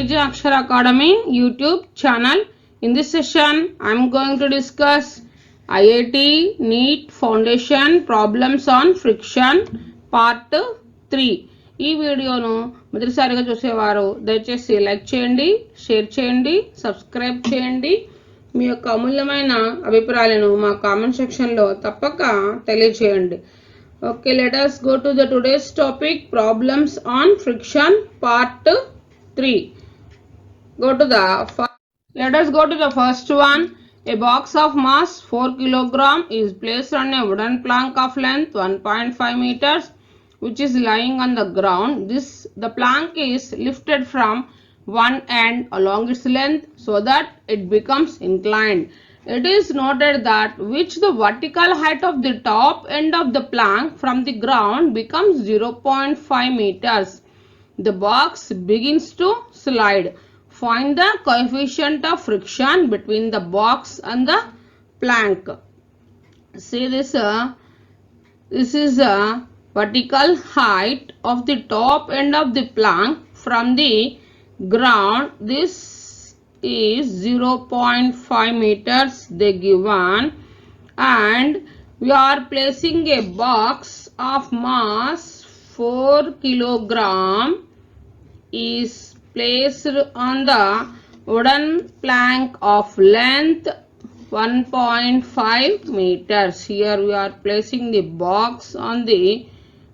KJ Akshara Academy YouTube channel. In this session, I am going to discuss IIT NEET Foundation Problems on Friction Part 3. ఈ వీడియోను మొదటిసారిగా చూసేవారు దయచేసి like చేయండి, share చేయండి, subscribe చేయండి. మీ యొక్క అమూల్యమైన అభిప్రాయాలను మా కామెంట్ సెక్షన్లో తప్పక తెలియజేయండి. Okay, let us go to the today's topic, problems on friction part 3. Let us go to the first one. A box of mass 4 kg is placed on a wooden plank of length 1.5 meters which is lying on the ground. The plank is lifted from one end along its length so that it becomes inclined. It is noted that which the vertical height of the top end of the plank from the ground becomes 0.5 meters. The box begins to slide. Find the coefficient of friction between the box and the plank. See this is a vertical height of the top end of the plank from the ground. This is 0.5 meters they given, and we are placing a box of mass 4 kilogram is placed on the wooden plank of length 1.5 meters. Here we are placing the box on the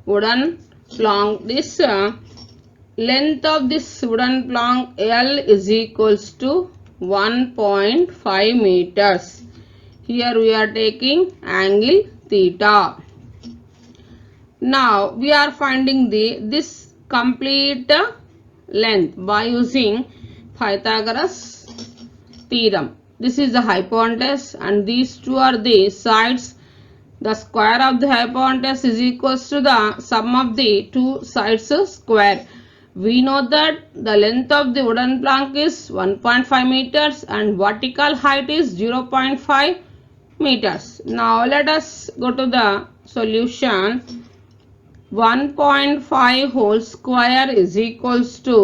wooden plank. This length of this wooden plank L is equals to 1.5 meters. Here we are taking angle theta. Now we are finding this complete length by using Pythagoras theorem. This is the hypotenuse and these two are the sides. The square of the hypotenuse is equals to the sum of the two sides square. We know that the length of the wooden plank is 1.5 meters and vertical height is 0.5 meters. Now let us go to the solution. 1.5 whole square is equals to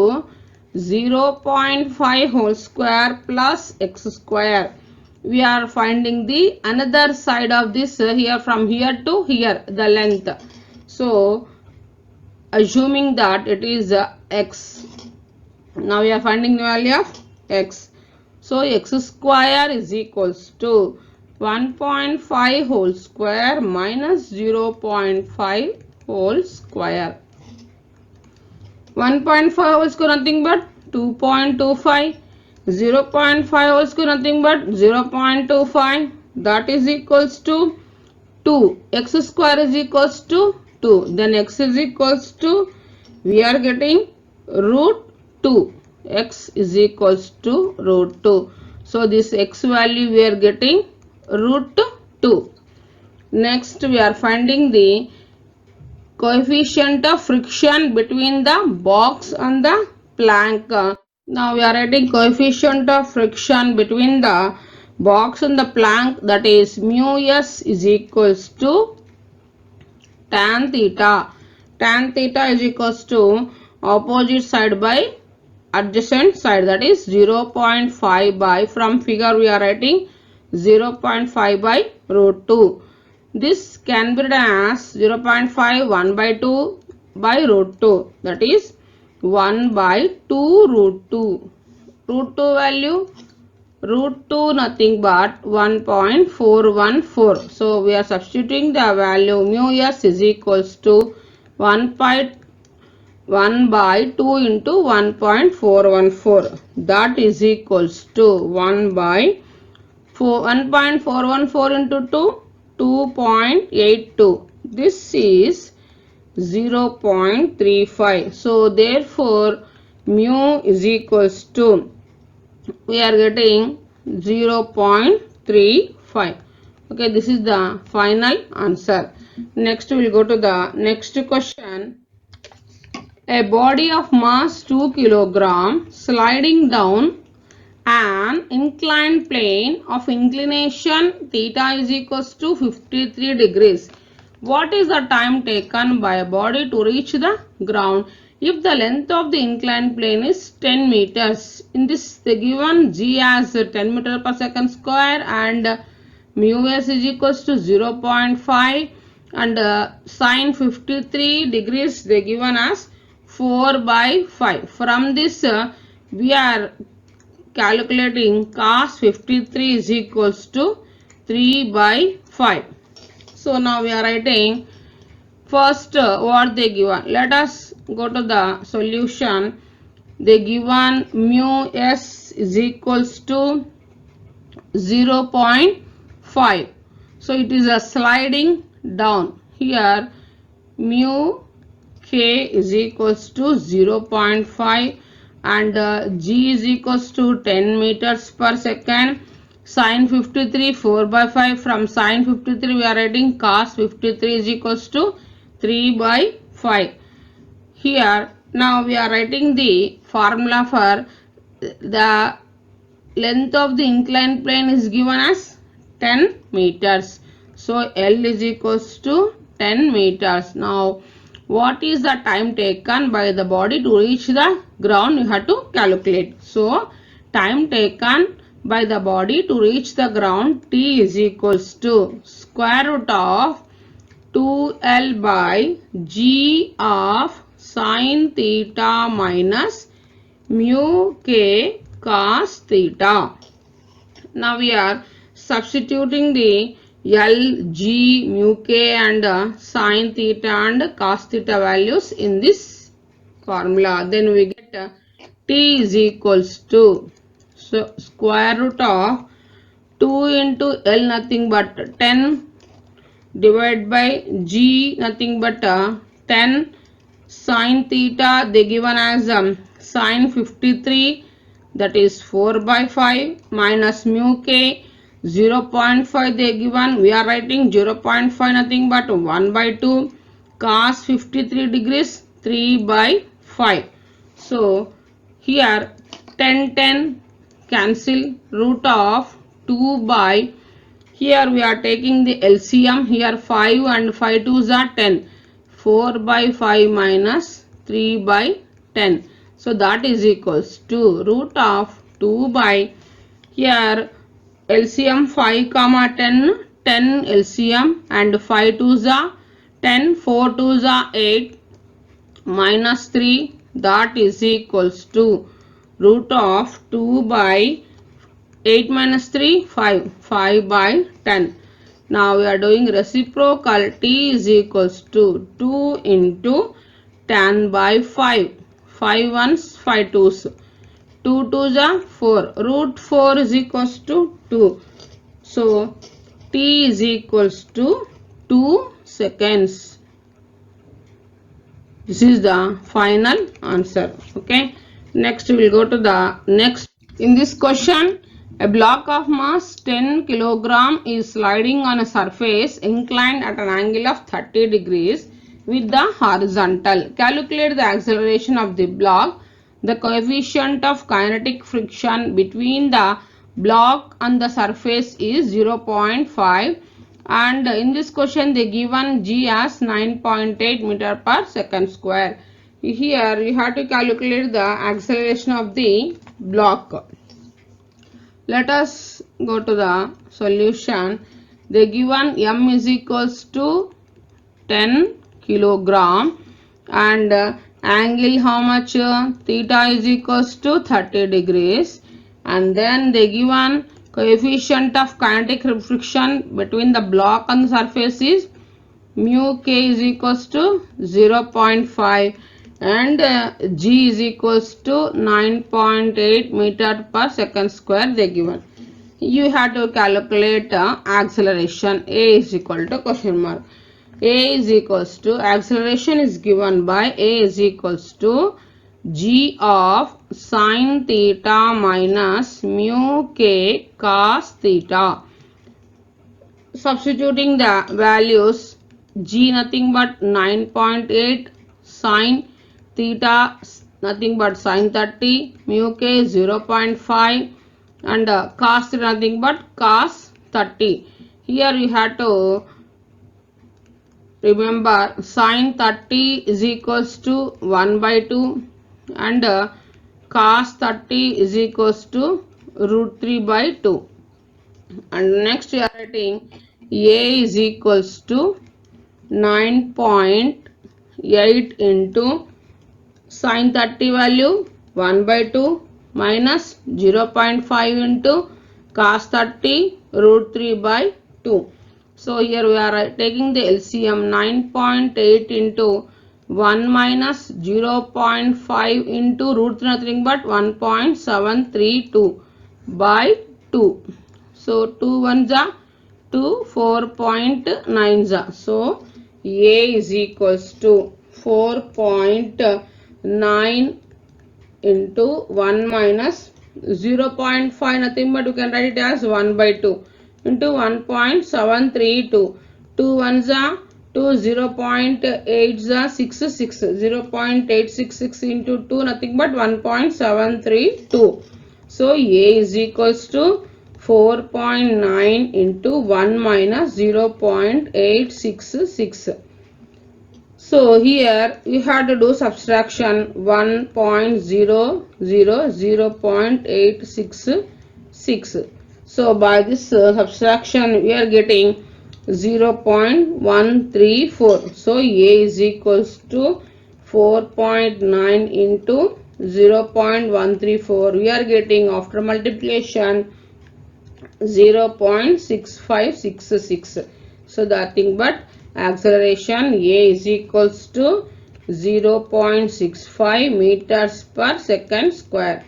0.5 whole square plus x square. We are finding the another side of this here, from here to here, the length. So assuming that it is x. Now we are finding the value of x. So x square is equals to 1.5 whole square minus 0.5 whole square. 1.5 whole square nothing but 2.25. 0.5 whole square nothing but 0.25. That is equals to 2. X square is equals to 2. Then x is equals to, we are getting root 2. X is equals to root 2. So this x value we are getting root 2. Next we are finding the coefficient of friction between the box and the plank. Now we are writing coefficient of friction between the box and the plank, that is mu s is equals to tan theta. Tan theta is equals to opposite side by adjacent side, that is 0.5 by, from figure we are writing 0.5 by root 2. This can be written as 0.5 1 by 2 by root 2, that is 1 by 2 root 2. Root 2 value, root 2 nothing but 1.414. So we are substituting the value mu s is equals to 1 by 2 into 1.414. That is equals to 1 by 1.414 into 2, 2.82. This is 0.35. So therefore mu is equals to, we are getting 0.35. Okay, this is the final answer. Next we will go to the next question. A body of mass 2 kg sliding down an inclined plane of inclination theta is equals to 53 degrees. What is the time taken by a body to reach the ground? If the length of the inclined plane is 10 meters, in this they given g as 10 meter per second square and mu s is equals to 0.5 and sine 53 degrees they given as 4 by 5. From this we are calculating cos 53 is equals to 3 by 5. So now we are writing first what they given. Let us go to the solution. They given mu s is equals to 0.5. So it is a sliding down. Here mu k is equals to 0.5 and g is equals to 10 meters per second. Sine 53 4 by 5. From sine 53 we are writing cos 53 is equals to 3 by 5. Here now we are writing the formula for the length of the inclined plane is given as 10 meters. So L is equals to 10 meters. Now what is the time taken by the body to reach the ground? You have to calculate. So time taken by the body to reach the ground, T is equals to square root of 2L by G of sine theta minus mu k cos theta. Now we are substituting the L, G, mu k and sine theta and cos theta values in this formula. Then we get T is equals to square root of 2 into L nothing but 10 divided by G nothing but 10 sine theta they given as sine 53, that is 4 by 5 minus mu k 0.5 they given. We are writing 0.5 nothing but 1 by 2 cos 53 degrees 3 by 5. So here 10 cancel, root of 2 by, here we are taking the LCM, here 5 and 5 2s are 10. 4 by 5 minus 3 by 10. So that is equals to root of 2 by, here LCM 5 comma 10, 10 LCM and 5 2s are 10, 4 2s are 8 minus 3, that is equals to root of 2 by 8 minus 3 5, 5 by 10. Now we are doing reciprocal. T is equals to 2 into 10 by 5, 5 ones 5 twos, 2 twos are 4, root 4 is equals to 2. So T is equals to 2 seconds. This is the final answer. Okay, next we will go to the next. In this question, a block of mass 10 kg is sliding on a surface inclined at an angle of 30 degrees with the horizontal. Calculate the acceleration of the block. The coefficient of kinetic friction between the block and the surface is 0.5. And in this question they given G as 9.8 meter per second square. Here you have to calculate the acceleration of the block. Let us go to the solution. They given M is equals to 10 kilogram and angle how much? Theta is equals to 30 degrees, and then they given coefficient of kinetic friction between the block and the surface is mu k is equals to 0.5 and G is equals to 9.8 meter per second square they given. You have to calculate acceleration. A is equal to question mark. A is equals to, acceleration is given by A is equals to G of sine theta minus mu k cos theta. Substituting the values, G nothing but 9.8, sine theta nothing but sine 30, mu k 0.5 and cos nothing but cos 30. Here you have to remember sine 30 is equals to 1 by 2 and cos 30 is equals to root 3 by 2. And next we are writing A is equals to 9.8 into sine 30 value 1 by 2 minus 0.5 into cos 30 root 3 by 2. So here we are taking the LCM 9.8 into 1 minus 0.5 into root 3 nothing but 1.732 by 2. So 2 1 ja 2 4.9 ja. So A is equals to 4.9 into 1 minus 0.5 nothing but you can write it as 1 by 2 into 1.732. 2 1s are 2, 0.8s are 6, 0.866 into 2 nothing but 1.732. So A is equals to 4.9 into 1 minus 0.866. So here we have to do subtraction 1.00 0.866. So by this subtraction we are getting 0.134. So A is equals to 4.9 into 0.134. We are getting after multiplication 0.6566. So nothing but acceleration A is equals to 0.65 meters per second square.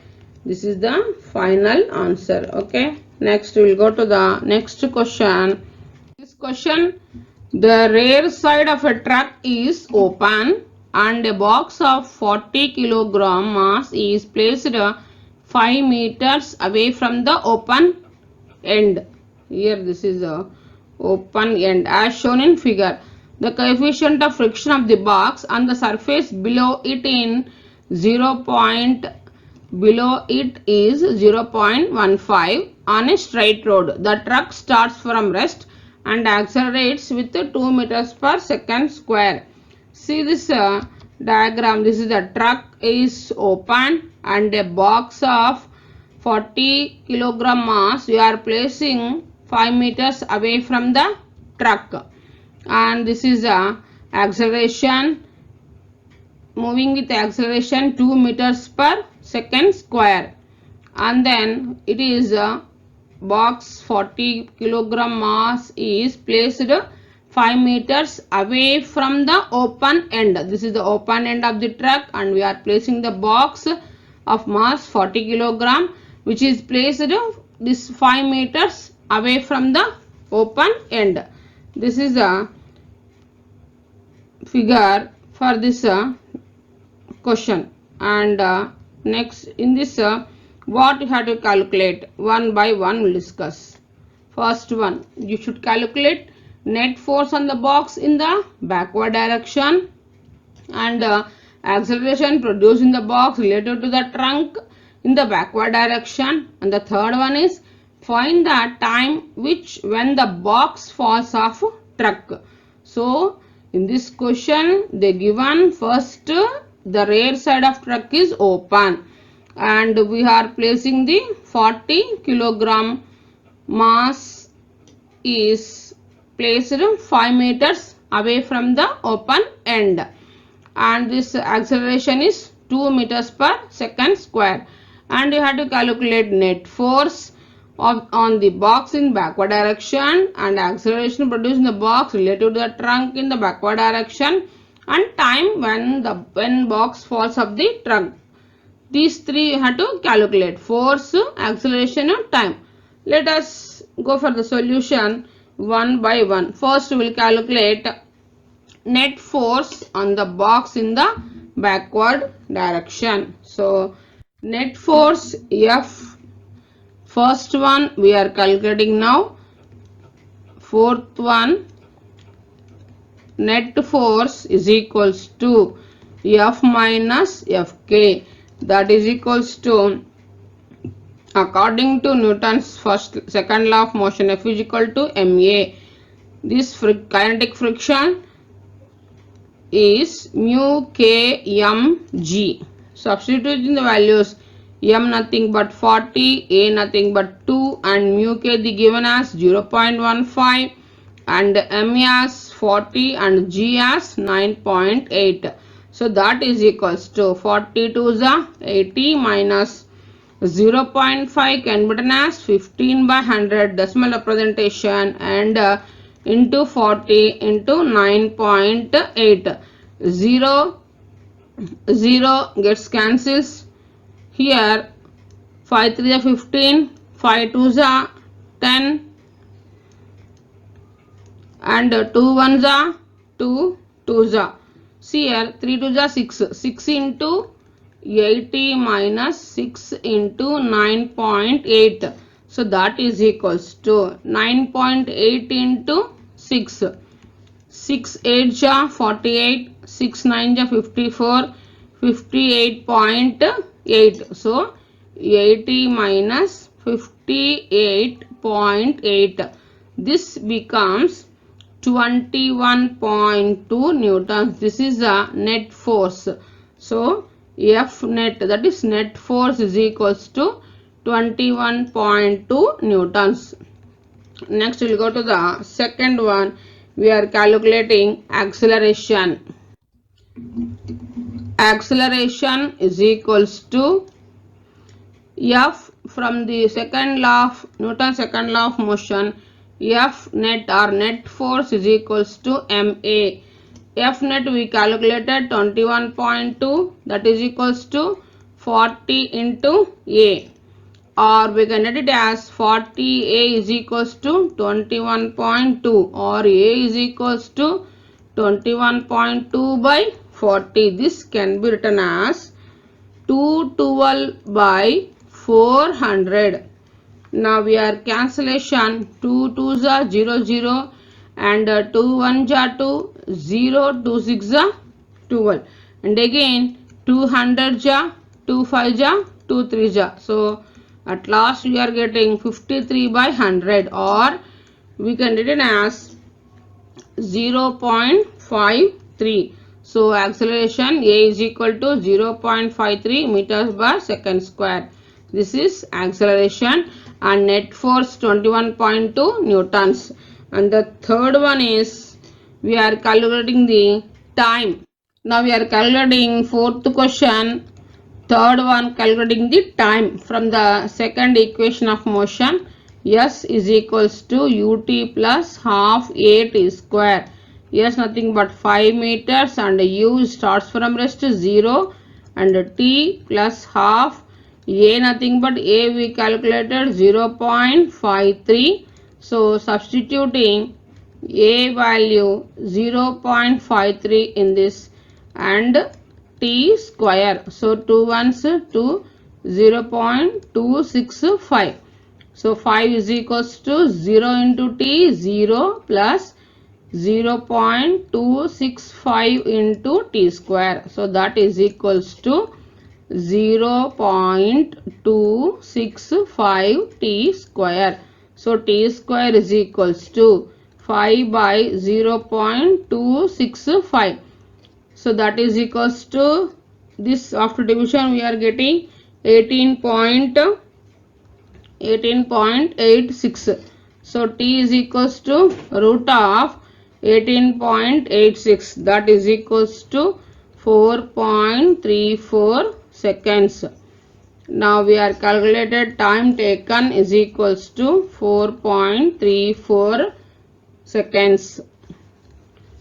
This is the final answer. Okay. Next we will go to the next question. This question, the rear side of a truck is open and a box of 40 kilogram mass is placed 5 meters away from the open end. Here this is a open end as shown in figure. The coefficient of friction of the box on the surface below it is 0.15 on a straight road. The truck starts from rest and accelerates with 2 meters per second square. See this diagram. This is the truck is open and a box of 40 kilogram mass we are placing 5 meters away from the truck, and this is a acceleration moving with acceleration 2 meters per second square, and then it is a box 40 kilogram mass is placed 5 meters away from the open end. This is the open end of the truck and we are placing the box of mass 40 kilogram which is placed this 5 meters away from the open end. This is a figure for this question, and next in this what you have to calculate one by one we'll discuss. First one, you should calculate net force on the box in the backward direction and acceleration produced in the box related to the trunk in the backward direction, and the third one is find the time which when the box falls off truck. So in this question they given first the rear side of truck is open and we are placing the 40 kilogram mass is placed 5 meters away from the open end, and this acceleration is 2 meters per second square, and you have to calculate net force on the box in backward direction and acceleration produced in the box related to the trunk in the backward direction, and time when box falls off the trunk. These three you have to calculate: force, acceleration and time. Let us go for the solution one by one. First we will calculate net force on the box in the backward direction. So net force F, first one we are calculating now. Fourth one, net force is equals to F minus Fk, that is equals to, according to Newton's second law of motion, F is equal to ma. This kinetic friction is mu k m g. Substituting the values, m nothing but 40, a nothing but 2 and mu k the given as 0.15 and m as 40 and g as 9.8. So that is equals to 42 is 80 minus 0.5 can be written as 15 by 100 decimal representation and into 40 into 9.8. 0 0 gets cancels here. 5 3 is 15, 5 2 is 10 and 2 1 is 2, 2 is. See here 3 2 is 6, 6 into 80 minus 6 into 9.8. So that is equals to 9.8 into 6. 6 8 ja 48, 6 9 ja 54, 58.8. So 80 minus 58.8. This becomes 21.2 newtons. This is the net force. So F net, that is net force, is equals to 21.2 newtons. Next we will go to the second one. We are calculating acceleration. Acceleration is equals to F from the second law of Newton's second law of motion. F net or net force is equals to ma. F net we calculated 21.2, that is equals to 40 into A, or we can write it as 40A is equals to 21.2 or A is equals to 21.2 by 40. This can be written as 212 by 400. Now we are cancellation. 2 2s are 0 0 and 2 1s are 2, 0 2 6 are 12 and again 200 ja 2 5 ja 2 3 ja. So at last we are getting 53 by 100, or we can write it as 0.53. So acceleration A is equal to 0.53 meters per second square. This is acceleration, and net force 21.2 newtons. And the third one is we are calculating the time. Now we are calculating fourth question. Third one, calculating the time from the second equation of motion. S is equals to ut plus half a t square. S nothing but 5 meters and u starts from rest 0 and t plus half a nothing but a we calculated 0.53. So substituting a value 0.53 in this and t square. So 2 ones to 0.265. So 5 is equals to 0 into t, 0 plus 0.265 into t square. So that is equals to 0.265 t square. So t square is equals to 5 by 0.265. So that is equals to this, after division we are getting 18.86. So t is equals to root of 18.86, that is equals to 4.34 seconds. Now we are calculated time taken is equals to 4.34 seconds.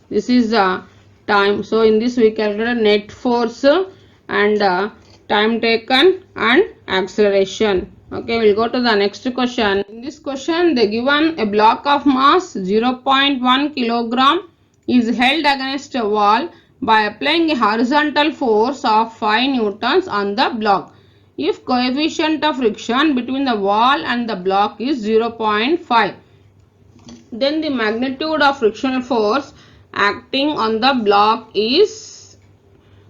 This is the time. So in this we calculate net force and time taken and acceleration. Okay, we'll go to the next question. In this question, they given a block of mass 0.1 kilogram is held against a wall by applying a horizontal force of 5 newtons on the block. If coefficient of friction between the wall and the block is 0.5, then the magnitude of frictional force acting on the block is,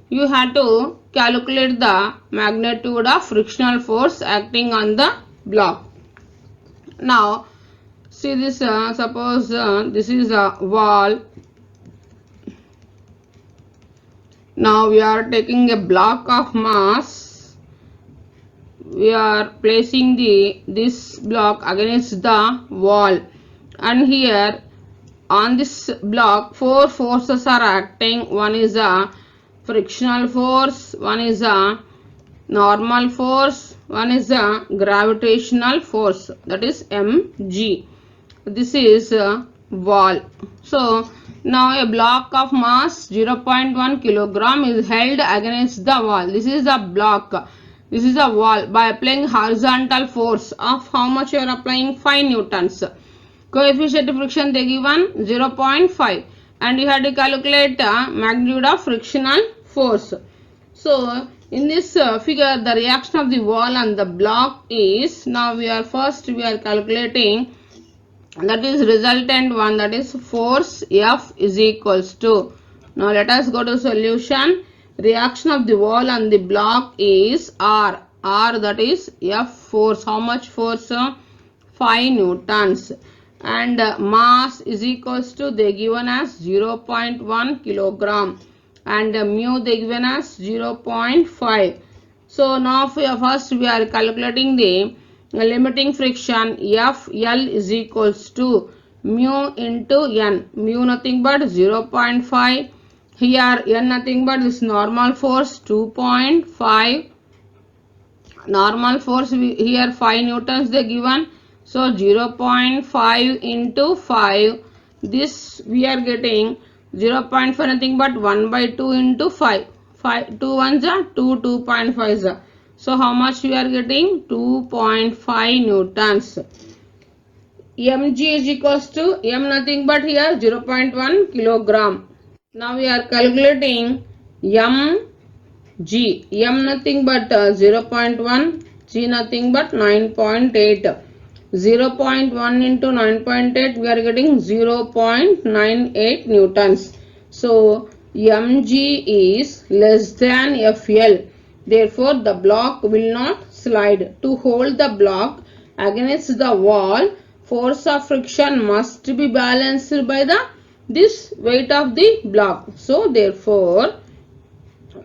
you have to calculate the magnitude of frictional force acting on the block. Now see this, suppose this is a wall Now we are taking a block of mass. We are placing this block against the wall, and here on this block four forces are acting. One is a frictional force, one is a normal force, one is a gravitational force, that is mg. This is a wall. So now a block of mass 0.1 kilogram is held against the wall. This is a block, this is a wall. By applying horizontal force of how much you are applying? 5 newtons. Coefficient of friction they given 0.5, and you have to calculate magnitude of frictional force. So in this figure, the reaction of the wall and the block is, now we are calculating, that is resultant one, that is force F is equals to, now let us go to solution. Reaction of the wall and the block is R, that is F force. How much force? 5 newtons. And mass is equals to, they given as 0.1 kilogram, and mu they given as 0.5. So now first we are calculating the limiting friction. FL is equals to mu into N. Mu nothing but 0.5. Here N nothing but this normal force 2.5. Normal force here 5 newtons they given. So 0.5 into 5. This we are getting 0.5 nothing but 1 by 2 into 5. 5 2 1s are 2, 2.5s are. So how much we are getting? 2.5 newtons. mg is equals to, m nothing but here 0.1 kilogram. Now we are calculating mg. M nothing but 0.1, g nothing but 9.8. 0.1 into 9.8, we are getting 0.98 newtons. So mg is less than FL. Therefore the block will not slide. To hold the block against the wall, force of friction must be balanced by this weight of the block. So therefore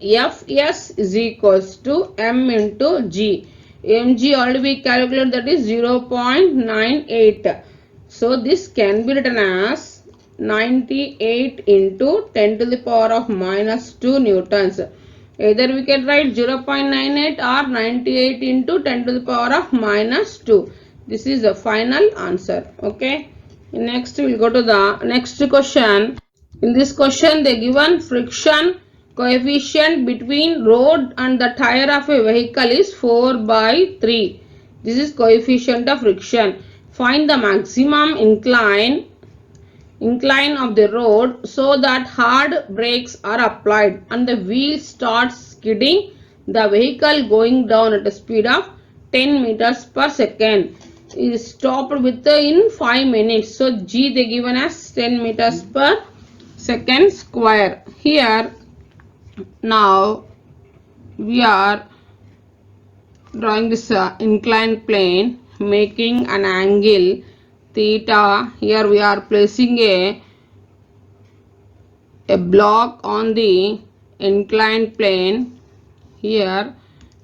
Fs is equals to m into g. mg already we calculated, that is 0.98. So this can be written as 98 into 10 to the power of minus 2 newtons. Either we can write 0.98 or 98 into 10 to the power of minus 2. This is the final answer. Okay. Next we will go to the next question. In this question they given friction coefficient between road and the tire of a vehicle is 4 by 3. This is coefficient of friction. Find the maximum incline of the road so that hard brakes are applied and the wheel starts skidding the vehicle going down at a speed of 10 meters per second. Is stopped within 5 minutes. So G they given as 10 meters per second square. Here now we are drawing this inclined plane, making an angle theta. Here we are placing a block on the inclined plane. Here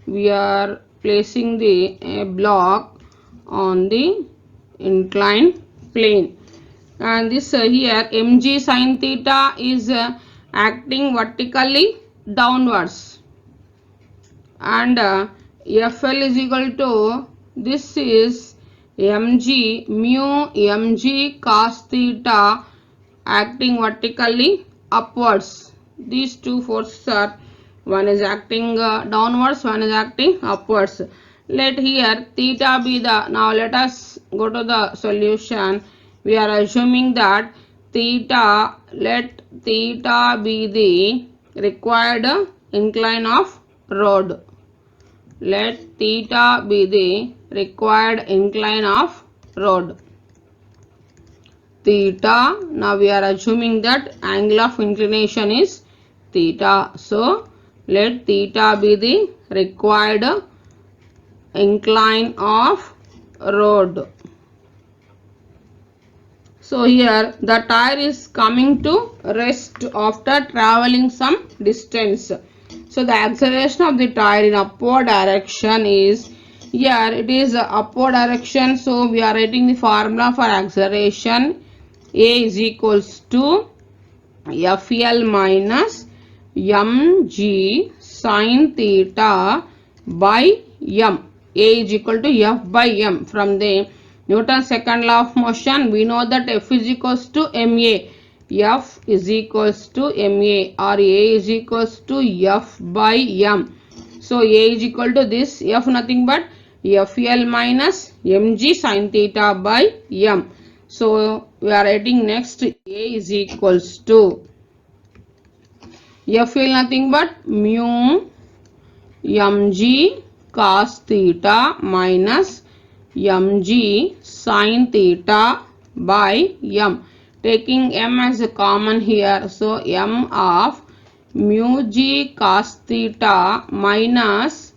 we are placing the block on the inclined plane, and this here mg sin theta is acting vertically downwards, and FL is equal to, this is mg mu mg cos theta acting vertically upwards. These two forces are, one is acting downwards, one is acting upwards. Let here theta be the, now let us go to the solution. We are assuming that theta, let theta be the required incline of road. Let theta be the required incline of road. Theta, now we are assuming that angle of inclination is theta. So let theta be the required incline of road. So here the tire is coming to rest after traveling some distance. So the acceleration of the tire in upward direction is, here it is upward direction, so we are writing the formula for acceleration. A is equals to FL minus mg sin theta by m. A is equal to F by m. From the Newton's second law of motion, we know that F is equals to ma. F is equals to ma, or A is equals to F by m. So A is equal to this, F nothing but FL minus mg sin theta by m. So we are writing next, A is equals to FL nothing but mu mg cos theta minus mg sin theta by m. Taking m as a common here, so m of mu g cos theta minus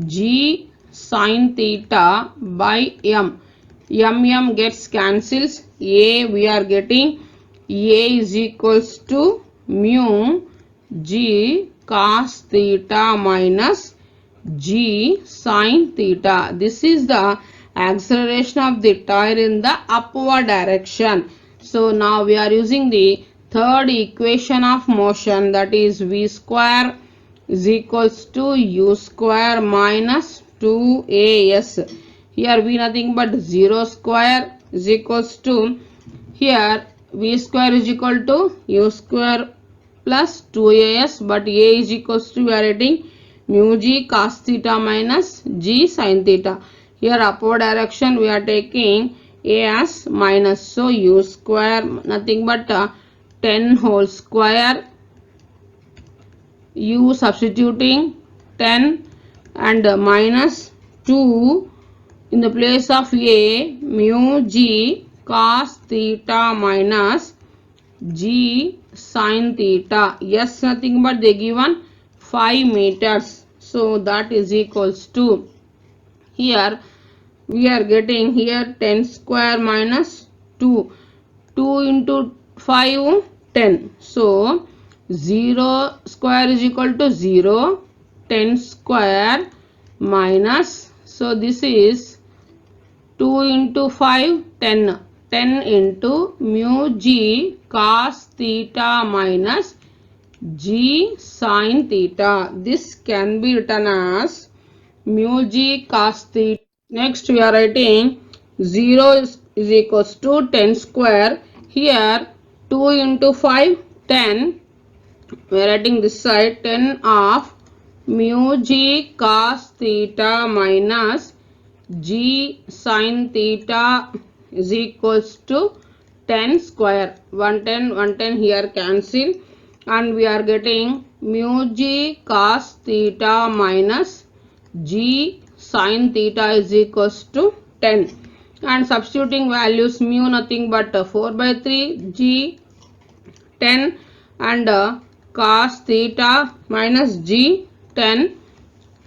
g sin theta by m. M gets cancels. A we are getting A is equals to mu g cos theta minus g sin theta. This is the acceleration of the tire in the upward direction. So now we are using the third equation of motion, that is v square is equals to u square minus 2as. Here v nothing but 0 square is equals to, here v square is equal to u square plus 2as, but a is equals to, we are writing mu g cos theta minus g sin theta. Here upward direction we are taking a as minus, so u square nothing but 10 whole square, u substituting 10 and minus 2 in the place of a, mu g cos theta minus g sin theta. Yes, nothing but they given 5 meters, so that is equals to, here we are getting here 10 square minus 2 into 5 10, so 0 square is equal to 0, 10 square minus, so this is 2 into 5 10, 10 into mu g cos theta minus g sin theta. This can be written as mu g cos theta. Next we are writing 0 is equals to 10 square. Here 2 into 5 10. We are writing this side 10 of mu g cos theta minus g sin theta is equals to 10 square. 110 here cancel, and we are getting mu g cos theta minus g sin theta is equals to 10, and substituting values, mu nothing but 4 by 3 g 10 and cos theta minus g 10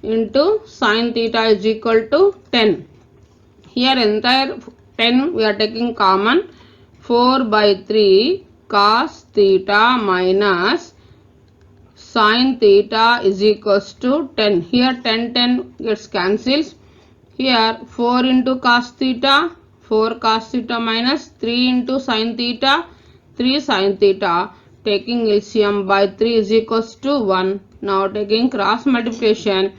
into sin theta is equal to 10. Here entire 10 we are taking common, 4 by 3 cos theta minus sin theta is equals to 10. Here 10 gets cancels. Here 4 into cos theta, 4 cos theta minus 3 into sin theta, 3 sin theta. Taking LCM by 3 is equals to 1. Now taking cross multiplication,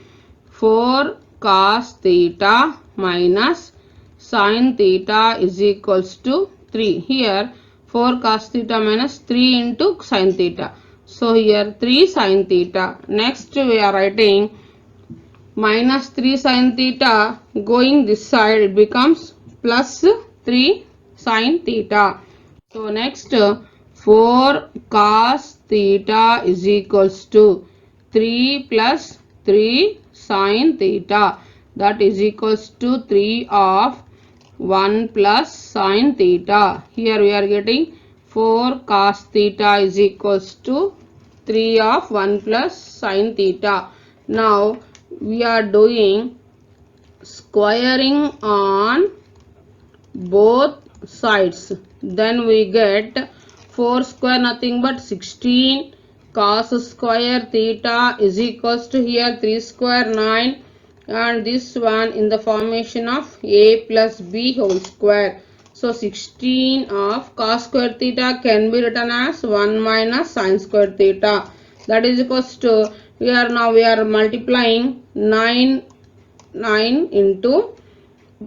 4 cos theta minus sin theta is equals to 3. Here 4 cos theta minus 3 into sin theta. So here 3 sin theta. Next we are writing minus 3 sin theta, going this side it becomes plus 3 sin theta. So next 4 cos theta is equals to 3 plus 3 sin theta, that is equals to 3 of 1 plus sin theta. Here we are getting 4 cos theta is equals to 3 of 1 plus sin theta. Now we are doing squaring on both sides. Then we get 4 square nothing but 16 cos square theta is equals to here 3 square 9, and this one in the formation of a plus b whole square. So 16 of cos square theta can be written as 1 minus sin square theta. That is equals to, we are multiplying 9 into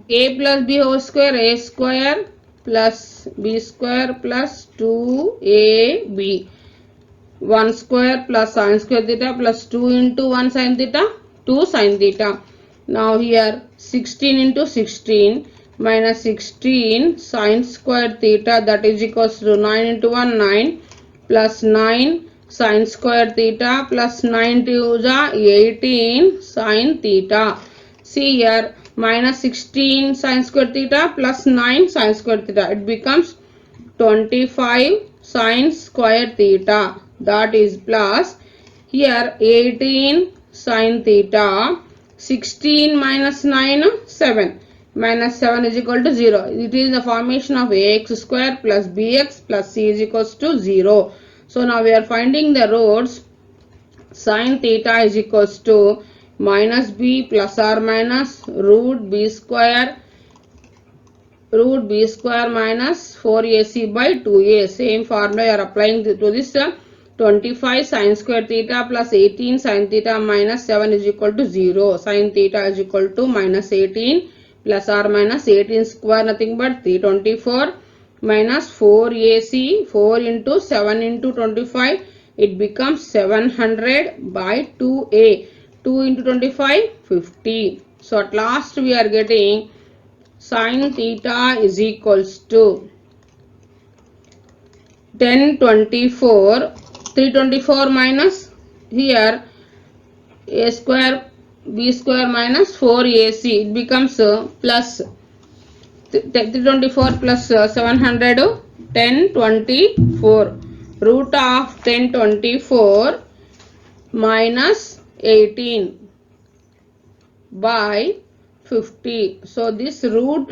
a plus b whole square, a square plus b square plus 2ab, 1 square plus sin square theta plus 2 into 1 sin theta, 2 sin theta. Now here 16 into 16 minus 16 sin square theta, that is equals to 9 into 1 9 plus 9 sin square theta plus 9 to the 18 sin theta. See here, minus 16 sin square theta plus 9 sin square theta, it becomes 25 sin square theta, that is plus here 18 sin theta. 16 minus 9 7, minus 7 is equal to 0. It is the formation of ax square plus bx plus c is equals to 0. So now we are finding the roots. Sin theta is equals to minus b plus or minus root b square minus 4ac by 2a. Same formula you are applying to this 25 sin square theta plus 18 sin theta minus 7 is equal to 0. Sin theta is equal to minus 18 plus or minus 18 square nothing but 324 minus 4ac, 4 into 7 into 25, it becomes 700 by 2a. 2 into 25, 50. So at last we are getting sin theta is equals to 1024, 324 minus here a square b square minus 4ac, it becomes plus 324 plus 700, 1024, root of 1024 minus 18 by 50. So this root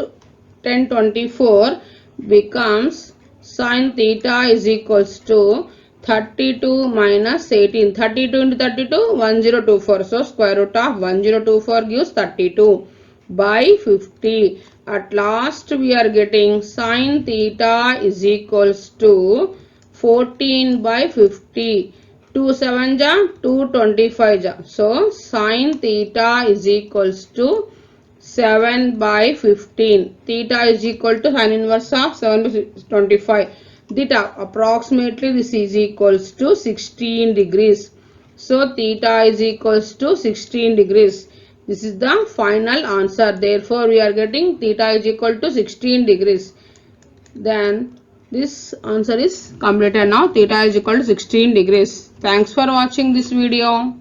1024 becomes sin theta is equals to 32 minus 18. 32 into 32, 1024. So square root of 1024 gives 32 by 50. At last we are getting sin theta is equals to 14 by 50. 2 7 ja, 2 25 ja. So sin theta is equals to 7 by 15. Theta is equal to sin inverse of 7 by 25. Theta approximately this is equals to 16 degrees. So theta is equals to 16 degrees. This is the final answer. Therefore we are getting theta is equal to 16 degrees. Then this answer is completed now. Theta is equal to 16 degrees. Thanks for watching this video.